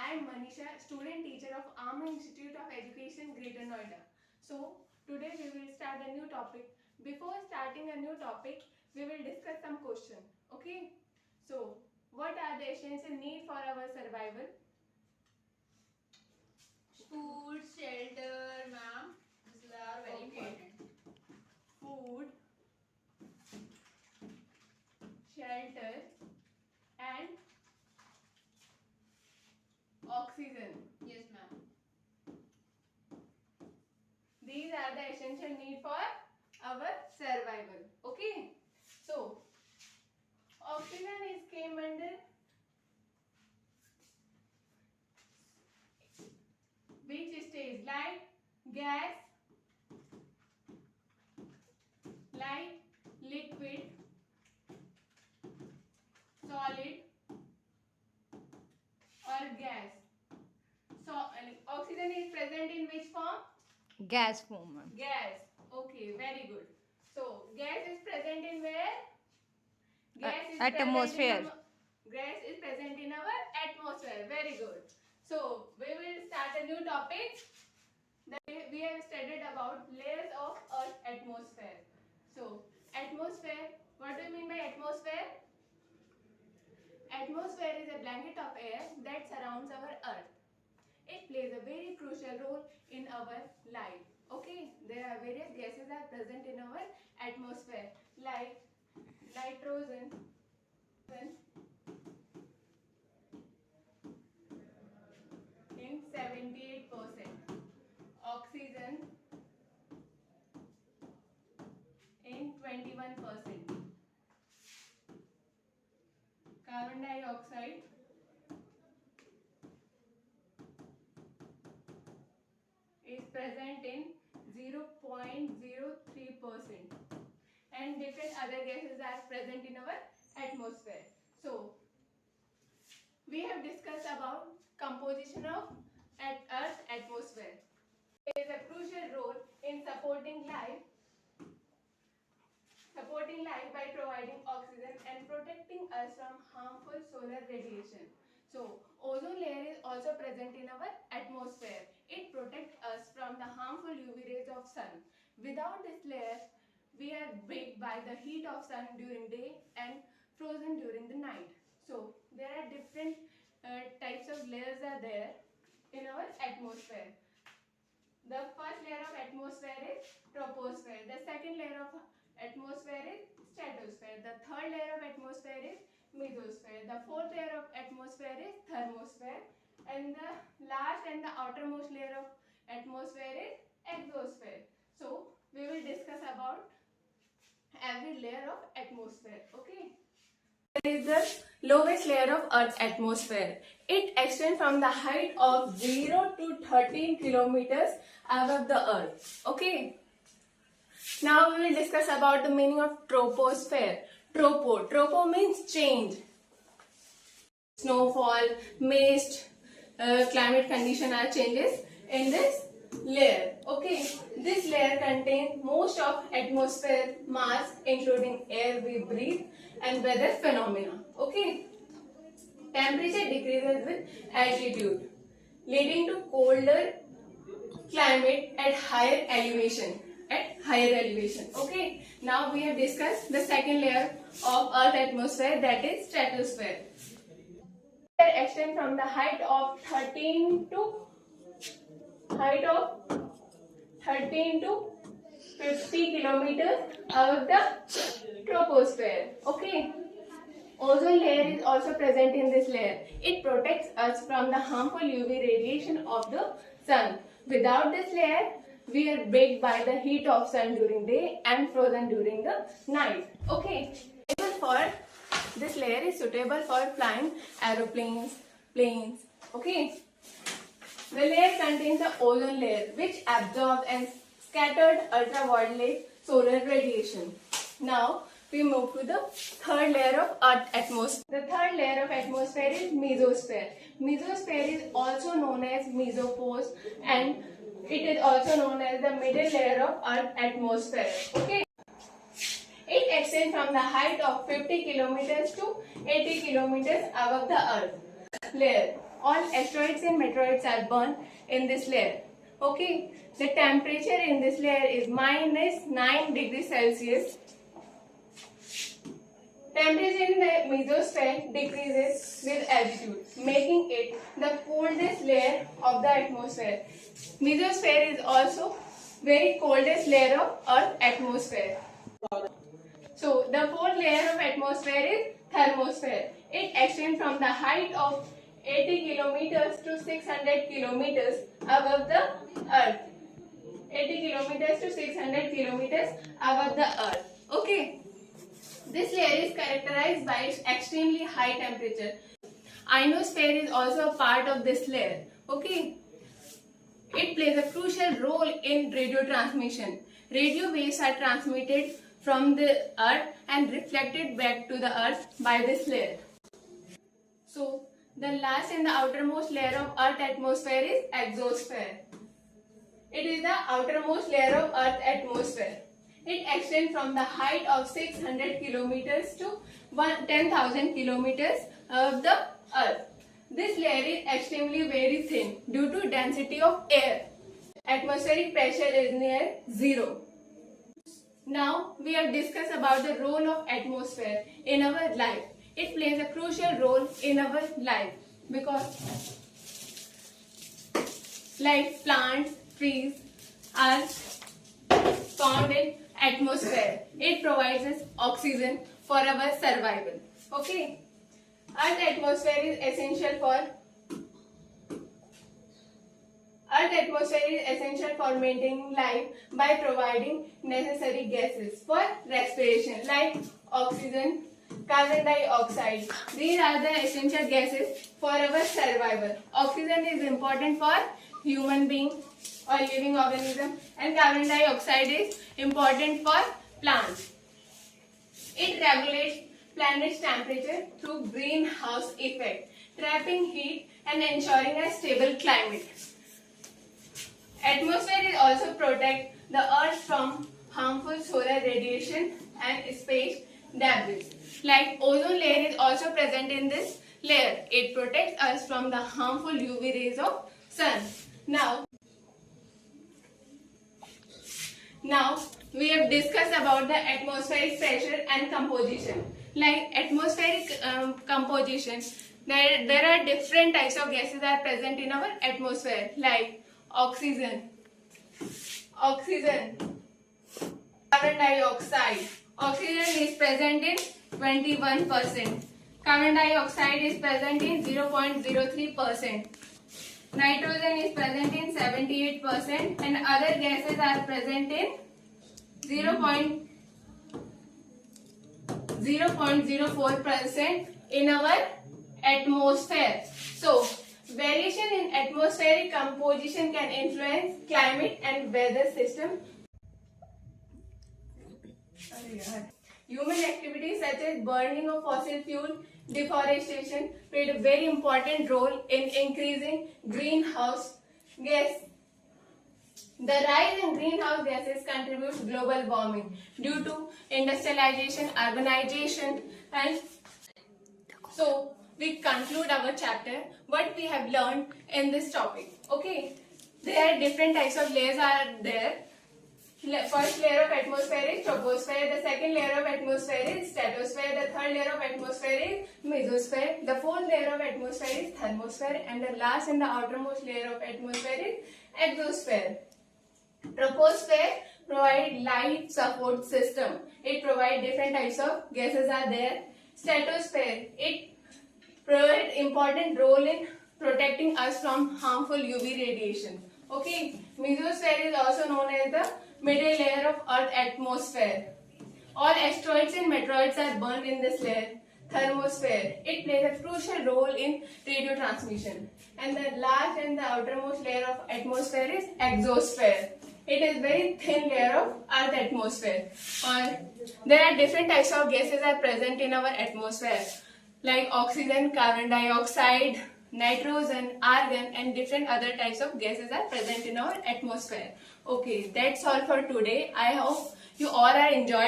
I am Manisha, student teacher of Amma Institute of Education, Greater Noida. So, today we will start a new topic. Before starting a new topic, we will discuss some questions. Okay? So, what are the essential needs for our survival? Food, shelter, ma'am. These are very important. Food, shelter, and oxygen. Yes, ma'am. These are the essential needs for our survival. Okay? So, oxygen is came under which stage? Like gas, like liquid, solid or gas. So oxygen is present in which form? Gas form. Gas. Okay, very good. So gas is present in where? Atmosphere. Gas is present in our atmosphere. Very good. So we will start a new topic. We have studied about layers of Earth atmosphere. So atmosphere. What do you mean by atmosphere? Atmosphere is a blanket of air that surrounds our Earth. It plays a very crucial role in our life. Okay, there are various gases are present in our atmosphere like nitrogen, in 78%, oxygen in 21%, carbon dioxide is present in 0.03%, and different other gases are present in our atmosphere. So we have discussed about composition of Earth atmosphere. It plays a crucial role in supporting life by providing oxygen and protecting us from harmful solar radiation. So, ozone layer is also present in our atmosphere. It protects us from the harmful UV rays of sun. Without this layer, we are baked by the heat of sun during day and frozen during the night. So, there are different types of layers are there in our atmosphere. The first layer of atmosphere is troposphere. The second layer of atmosphere is stratosphere. The third layer of atmosphere is mesosphere. The fourth layer of atmosphere is thermosphere. And the last and the outermost layer of atmosphere is exosphere. So, we will discuss about every layer of atmosphere. Okay. There is the lowest layer of Earth's atmosphere. It extends from the height of 0 to 13 kilometers above the Earth. Okay. Now we will discuss about the meaning of troposphere. Tropo means change. Snowfall, mist, climate condition are changes in this layer. Okay. This layer contains most of atmosphere mass, including air we breathe and weather phenomena. Okay. Temperature decreases with altitude, leading to colder climate at higher elevation. Okay. Now we have discussed the second layer of Earth atmosphere, that is stratosphere. It extends from the height of 13 to 50 kilometers above the troposphere. Okay. Ozone layer is also present in this layer. It protects us from the harmful UV radiation of the sun. Without this layer, we are baked by the heat of sun during day and frozen during the night. Okay. This layer is suitable for flying aeroplanes, planes. Okay. The layer contains the ozone layer, which absorbs and scattered ultraviolet solar radiation. Now we move to the third layer of Earth atmosphere. The third layer of atmosphere is mesosphere. Mesosphere is also known as mesopause, and it is also known as the middle layer of Earth atmosphere. Okay. It extends from the height of 50 kilometers to 80 kilometers above the Earth layer. all asteroids and meteoroids are born in this layer. Okay, the temperature in this layer is -9 degrees Celsius. Temperature in the mesosphere decreases with altitude, making it the coldest layer of the atmosphere. Mesosphere is also very coldest layer of Earth atmosphere. So the fourth layer of atmosphere is thermosphere. It extends from the height of 80 kilometers to 600 kilometers above the Earth. 80 kilometers to 600 kilometers above the Earth. Okay. This layer is characterized by its extremely high temperature. Ionosphere is also a part of this layer. Okay. It plays a crucial role in radio transmission. Radio waves are transmitted from the Earth and reflected back to the Earth by this layer. So, the last and the outermost layer of Earth atmosphere is exosphere. It is the outermost layer of Earth atmosphere. It extends from the height of 600 kilometers to 10,000 kilometers of the Earth. This layer is extremely very thin due to density of air. Atmospheric pressure is near zero. Now we have discussed about the role of atmosphere in our life. It plays a crucial role in our life because like plants, trees are found in atmosphere. It provides us oxygen for our survival. Okay. Earth atmosphere is essential for maintaining life by providing necessary gases for respiration like oxygen, carbon dioxide. These are the essential gases for our survival. Oxygen is important for human being or living organism, and carbon dioxide is important for plants. It regulates planet's temperature through greenhouse effect, trapping heat and ensuring a stable climate. Atmosphere is also protect the Earth from harmful solar radiation and space debris. Like ozone layer is also present in this layer. It protects us from the harmful UV rays of sun. Now we have discussed about the atmospheric pressure and composition. Like atmospheric composition, there are different types of gases are present in our atmosphere like oxygen, carbon dioxide. Oxygen is present in 21%. Carbon dioxide is present in 0.03%. Nitrogen is present in 78% and other gases are present in 0.04% in our atmosphere. So, variation in atmospheric composition can influence climate and weather system. Human activities such as burning of fossil fuel, deforestation played a very important role in increasing greenhouse gas. The rise in greenhouse gases contributes global warming due to industrialization, urbanization, and so we conclude our chapter what we have learned in this topic. Okay, there are different types of layers are there. First layer of atmosphere is troposphere, the second layer of atmosphere is stratosphere, the third layer of atmosphere is mesosphere, the fourth layer of atmosphere is thermosphere, and the last and the outermost layer of atmosphere is exosphere. Troposphere provides life support system. It provides different types of gases are there. Stratosphere, it provides important role in protecting us from harmful UV radiation. Okay, mesosphere is also known as the middle layer of Earth atmosphere. All asteroids and meteoroids are burned in this layer. Thermosphere, it plays a crucial role in radio transmission. And the last and the outermost layer of atmosphere is exosphere. It is very thin layer of Earth atmosphere. There are different types of gases are present in our atmosphere like oxygen, carbon dioxide, nitrogen, argon, and different other types of gases are present in our atmosphere. Okay, that's all for today. I hope you all are enjoying.